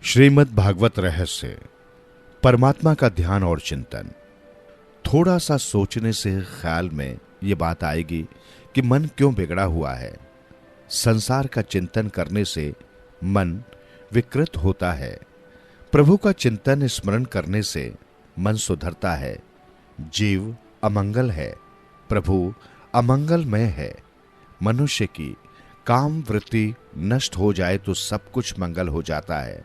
श्रीमद् भागवत रहस्य परमात्मा का ध्यान और चिंतन। थोड़ा सा सोचने से ख्याल में ये बात आएगी कि मन क्यों बिगड़ा हुआ है। संसार का चिंतन करने से मन विकृत होता है। प्रभु का चिंतन स्मरण करने से मन सुधरता है। जीव अमंगल है, प्रभु अमंगलमय है। मनुष्य की काम वृत्ति नष्ट हो जाए तो सब कुछ मंगल हो जाता है।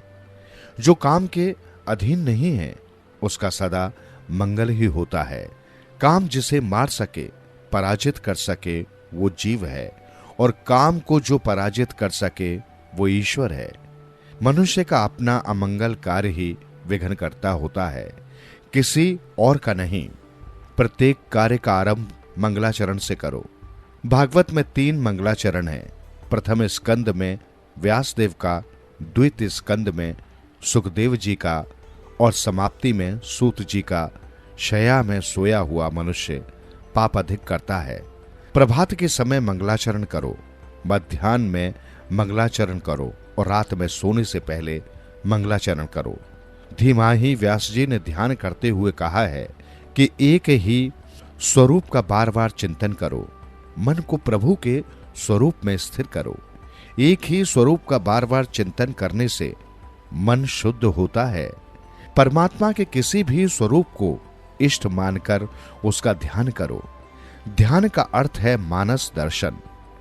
जो काम के अधीन नहीं है उसका सदा मंगल ही होता है। काम जिसे मार सके, पराजित कर सके, वो जीव है, और काम को जो पराजित कर सके वो ईश्वर है। मनुष्य का अपना अमंगल कार्य ही विघ्न करता होता है, किसी और का नहीं। प्रत्येक कार्य का आरंभ मंगलाचरण से करो। भागवत में 3 मंगलाचरण हैं। प्रथम स्कंद में व्यासदेव का, द्वितीय स्कंद में सुखदेव जी का और समाप्ति में सूत जी का। शया में सोया हुआ मनुष्य पाप अधिक करता है। प्रभात के समय मंगलाचरण करो, मध्याह्न में मंगलाचरण करो और रात में सोने से पहले मंगलाचरण करो। धीमाही व्यास जी ने ध्यान करते हुए कहा है कि एक ही स्वरूप का बार बार चिंतन करो। मन को प्रभु के स्वरूप में स्थिर करो। एक ही स्वरूप का बार बार चिंतन करने से मन शुद्ध होता है। परमात्मा के किसी भी स्वरूप को इष्ट मानकर उसका ध्यान करो। ध्यान का अर्थ है मानस दर्शन।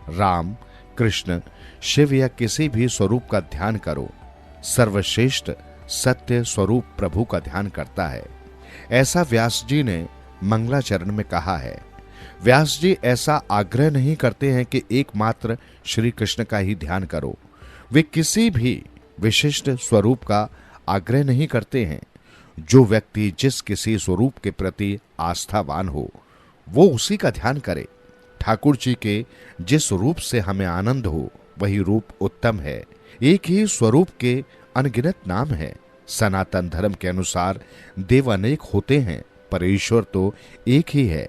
राम, कृष्ण, शिव या किसी भी स्वरूप का ध्यान करो। सर्वश्रेष्ठ सत्य स्वरूप प्रभु का ध्यान करता है। ऐसा व्यास जी ने मंगलाचरण में कहा है। व्यास जी ऐसा आग्रह नहीं करते हैं कि एकमात्र श्री कृष्ण का ही ध्यान करो। वे किसी भी विशिष्ट स्वरूप का आग्रह नहीं करते हैं। जो व्यक्ति जिस किसी स्वरूप के प्रति आस्थावान हो वो उसी का ध्यान करे। ठाकुर जी के जिस रूप से हमें आनंद हो वही रूप उत्तम है। एक ही स्वरूप के अनगिनत नाम है। सनातन धर्म के अनुसार देव अनेक होते हैं पर ईश्वर तो एक ही है।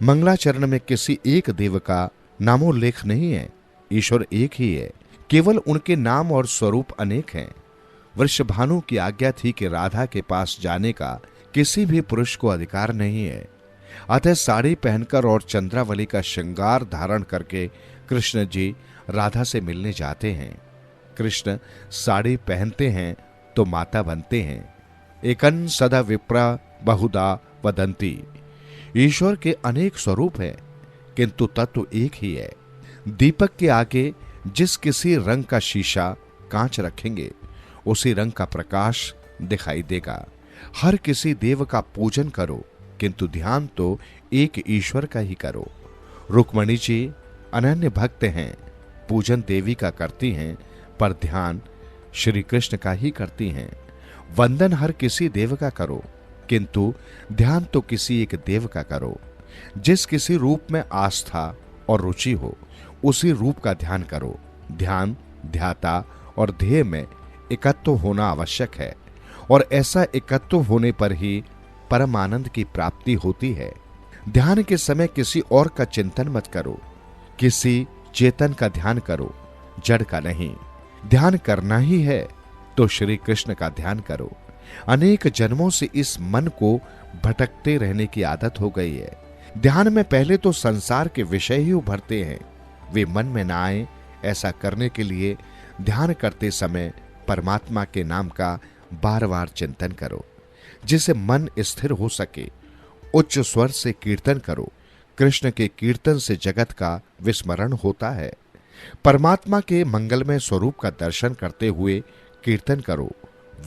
मंगलाचरण में किसी एक देव का नामोल्लेख नहीं है। ईश्वर एक ही है, केवल उनके नाम और स्वरूप अनेक हैं। वृषभानु की आज्ञा थी कि राधा के पास जाने का किसी भी पुरुष को अधिकार नहीं है। अतः साड़ी पहनकर और चंद्रावली का श्रृंगार धारण करके कृष्ण जी राधा से मिलने जाते हैं। कृष्ण साड़ी पहनते हैं तो माता बनते हैं। एकन सदा विप्रा बहुधा वदंती। ईश्वर के अनेक स्वरूप हैं किंतु तत्व एक ही है। दीपक के आगे जिस किसी रंग का शीशा कांच रखेंगे उसी रंग का प्रकाश दिखाई देगा। हर किसी देव का पूजन करो किंतु ध्यान तो एक ईश्वर का ही करो। रुक्मणी जी अनन्य भक्त हैं, पूजन देवी का करती हैं पर ध्यान श्री कृष्ण का ही करती हैं। वंदन हर किसी देव का करो किंतु ध्यान तो किसी एक देव का करो। जिस किसी रूप में आस्था और रुचि हो उसी रूप का ध्यान करो। ध्यान, ध्याता और ध्येय में एकत्व होना आवश्यक है और ऐसा एकत्व होने पर ही परम आनंद की प्राप्ति होती है। ध्यान के समय किसी और का चिंतन मत करो, किसी चेतन का ध्यान करो, जड़ का नहीं। ध्यान करना ही है तो श्री कृष्ण का ध्यान करो। अनेक जन्मों से इस मन को भटकते रहने की आदत हो गई है। ध्यान में पहले तो संसार के विषय ही उभरते हैं, वे मन में ना आए। ऐसा करने के लिए ध्यान करते समय परमात्मा के नाम का बार बार चिंतन करो जिससे मन स्थिर हो सके। उच्च स्वर से कीर्तन करो। कृष्ण के कीर्तन से जगत का विस्मरण होता है। परमात्मा के मंगलमय स्वरूप का दर्शन करते हुए कीर्तन करो।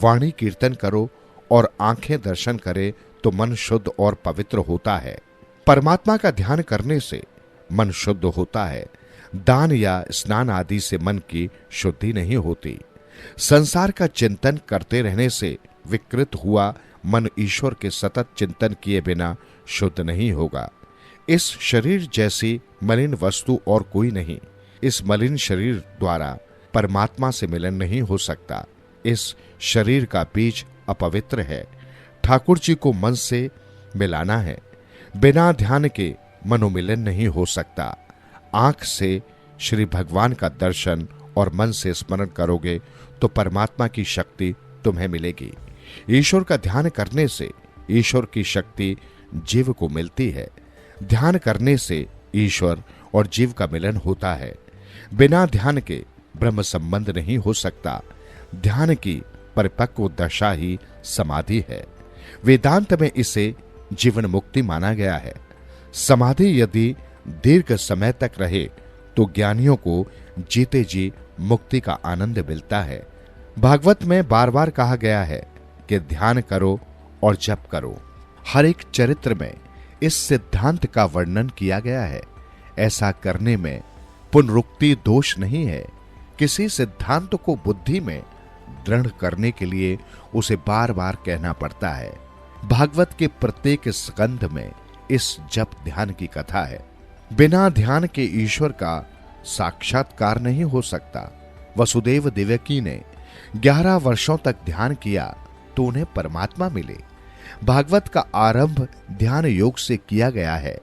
वाणी कीर्तन करो और आंखें दर्शन करे तो मन शुद्ध और पवित्र होता है। परमात्मा का ध्यान करने से मन शुद्ध होता है। दान या स्नान आदि से मन की शुद्धि नहीं होती। संसार का चिंतन करते रहने से विकृत हुआ मन ईश्वर के सतत चिंतन किए बिना शुद्ध नहीं होगा। इस शरीर जैसी मलिन वस्तु और कोई नहीं। इस मलिन शरीर द्वारा परमात्मा से मिलन नहीं हो सकता। इस शरीर का बीज अपवित्र है। ठाकुर जी को मन से मिलाना है। बिना ध्यान के मनोमिलन नहीं हो सकता। आंख से श्री भगवान का दर्शन और मन से स्मरण करोगे तो परमात्मा की शक्ति तुम्हें मिलेगी। ईश्वर का ध्यान करने से ईश्वर की शक्ति जीव को मिलती है। ध्यान करने से ईश्वर और जीव का मिलन होता है। बिना ध्यान के ब्रह्म संबंध नहीं हो सकता। ध्यान की परिपक्व दशा ही समाधि है। वेदांत में इसे जीवन मुक्ति माना गया है। समाधि यदि दीर्घ समय तक रहे तो ज्ञानियों को जीते जी मुक्ति का आनंद मिलता है। भागवत में बार बार कहा गया है कि ध्यान करो और जप करो। हर एक चरित्र में इस सिद्धांत का वर्णन किया गया है। ऐसा करने में पुनरुक्ति दोष नहीं है। किसी सिद्धांत को बुद्धि में दृढ़ करने के लिए उसे बार बार कहना पड़ता है। भागवत के प्रत्येक स्कंध में इस जप ध्यान की कथा है। बिना ध्यान के ईश्वर का साक्षात्कार नहीं हो सकता। वसुदेव देवकी ने 11 वर्षों तक ध्यान किया तो उन्हें परमात्मा मिले। भागवत का आरंभ ध्यान योग से किया गया है।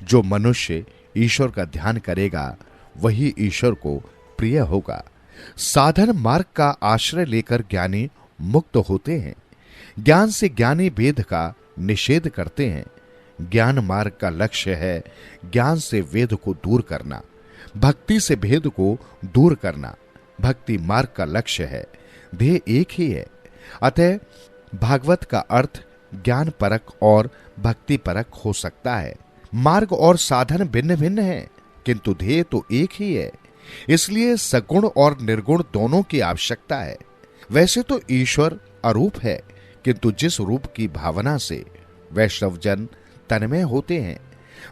जो मनुष्य ईश्वर का ध्यान करेगा वही ईश्वर को प्रिय होगा। साधन मार्ग का आश्रय लेकर ज्ञानी मुक्त होते हैं। ज्ञान से ज्ञानी भेद का निषेध करते हैं। ज्ञान मार्ग का लक्ष्य है ज्ञान से वेद को दूर करना, भक्ति से भेद को दूर करना। भक्ति मार्ग का लक्ष्य है। ध्येय एक ही है। अतः भागवत का अर्थ ज्ञान परक और भक्ति परक हो सकता है। मार्ग और साधन भिन्न भिन्न हैं, किंतु ध्येय तो एक ही है। इसलिए सगुण और निर्गुण दोनों की आवश्यकता है। वैसे तो ईश्वर अरूप है, किंतु जिस रूप की भावना से वैष्णवजन तन्मय होते हैं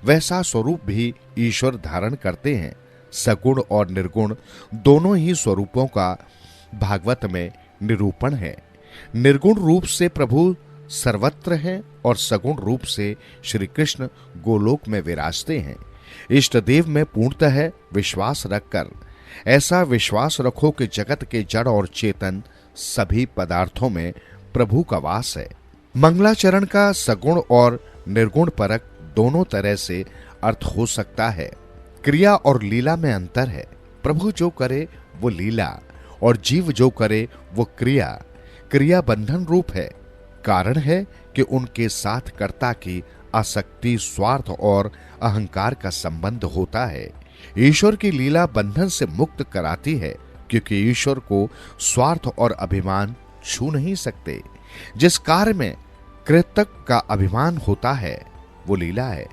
वैसा स्वरूप भी ईश्वर धारण करते हैं। सगुण और निर्गुण दोनों ही स्वरूपों का भागवत में निरूपण है। निर्गुण रूप से प्रभु सर्वत्र हैं और सगुण रूप से श्री कृष्ण गोलोक में विराजते हैं। इष्ट देव में पूर्णतः विश्वास रखकर ऐसा विश्वास रखो कि जगत के जड़ और चेतन सभी पदार्थों में प्रभु का वास है। मंगलाचरण का सगुण और निर्गुण परक दोनों तरह से अर्थ हो सकता है। क्रिया और लीला में अंतर है। प्रभु जो करे वो लीला और जीव जो करे वो क्रिया। क्रिया बंधन रूप है। कारण है कि उनके साथ कर्ता की आसक्ति, स्वार्थ और अहंकार का संबंध होता है। ईश्वर की लीला बंधन से मुक्त कराती है, क्योंकि ईश्वर को स्वार्थ और अभिमान छू नहीं सकते। जिस कार्य में कृतक का अभिमान होता है वो लीला है।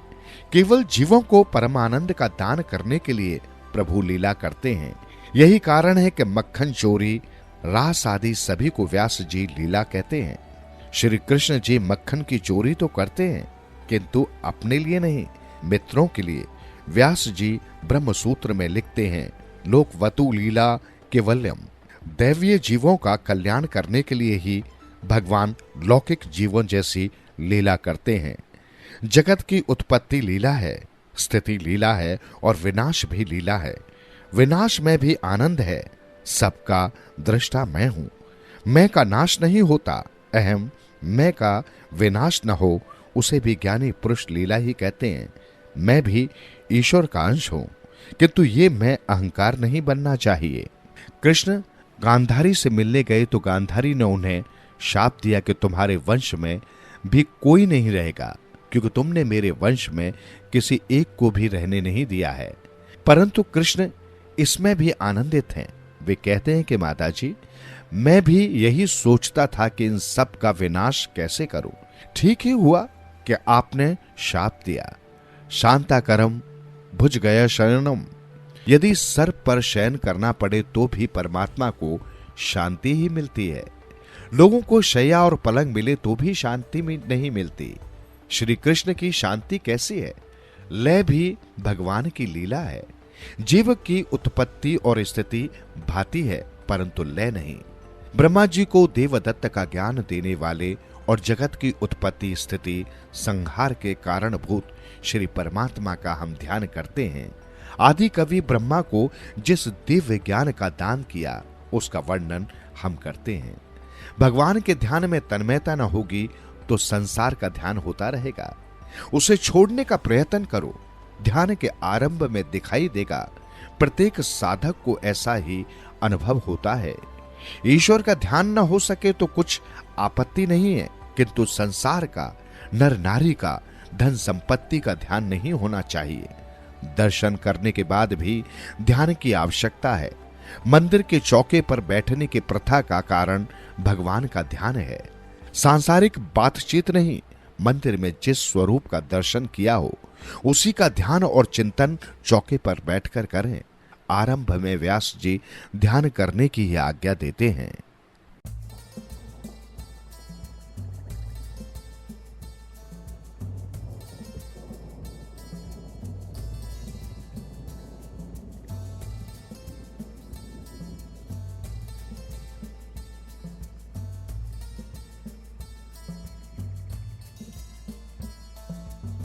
केवल जीवों को परमानंद का दान करने के लिए प्रभु लीला करते हैं। यही कारण है कि मक्खन चोरी, रास आदि सभी को व्यास जी लीला कहते हैं। श्री कृष्ण जी मक्खन की चोरी तो करते हैं, किंतु अपने लिए नहीं, मित्रों के लिए। व्यास जी ब्रह्म सूत्र में लिखते हैं, लोकवतु लीला केवल्यम। दैवीय जीवों का कल्याण करने के लिए ही भगवान लौकिक जीवन जैसी लीला करते हैं। जगत की उत्पत्ति लीला है, स्थिति लीला है और विनाश भी लीला है। विनाश में भी आनंद है। सबका दृष्टा मैं हूं। मैं का नाश नहीं होता। अहम मैं का विनाश न हो, उसे भी ज्ञानी पुरुष लीला ही कहते हैं। मैं भी ईश्वर का अंश हूं, किंतु ये मैं अहंकार नहीं बनना चाहिए। कृष्ण गांधारी से मिलने गए तो गांधारी ने उन्हें शाप दिया कि तुम्हारे वंश में भी कोई नहीं रहेगा, क्योंकि तुमने मेरे वंश में किसी एक को भी रहने नहीं दिया है। परंतु कृष्ण इसमें भी आनंदित हैं। वे कहते हैं कि माताजी, मैं भी यही सोचता था कि इन सब का विनाश कैसे करूं। ठीक ही हुआ कि आपने शाप दिया। शांताकरम भुज गया शरणम। यदि सर पर शयन करना पड़े तो भी परमात्मा को शांति ही मिलती है। लोगों को शैया और पलंग मिले तो भी शांति नहीं मिलती। श्री कृष्ण की शांति कैसी है? लय भी भगवान की लीला है। जीव की उत्पत्ति और स्थिति भाती है, परंतु लय नहीं। ब्रह्मा जी को देवदत्त का ज्ञान देने वाले और जगत की उत्पत्ति, स्थिति, संहार के कारणभूत श्री परमात्मा का हम ध्यान करते हैं। आदि कवि ब्रह्मा को जिस दिव्य ज्ञान का दान किया उसका वर्णन हम करते हैं। भगवान के ध्यान में तन्मयता न होगी तो संसार का ध्यान होता रहेगा। उसे छोड़ने का प्रयत्न करो। ध्यान के आरंभ में दिखाई देगा। प्रत्येक साधक को ऐसा ही अनुभव होता है। ईश्वर का ध्यान न हो सके तो कुछ आपत्ति नहीं है, किंतु संसार का, नर नारी का, धन संपत्ति का ध्यान नहीं होना चाहिए। दर्शन करने के बाद भी ध्यान की आवश्यकता है। मंदिर के चौके पर बैठने की प्रथा का कारण भगवान का ध्यान है, सांसारिक बातचीत नहीं। मंदिर में जिस स्वरूप का दर्शन किया हो उसी का ध्यान और चिंतन चौके पर बैठकर करें। आरंभ में व्यास जी ध्यान करने की आज्ञा देते हैं।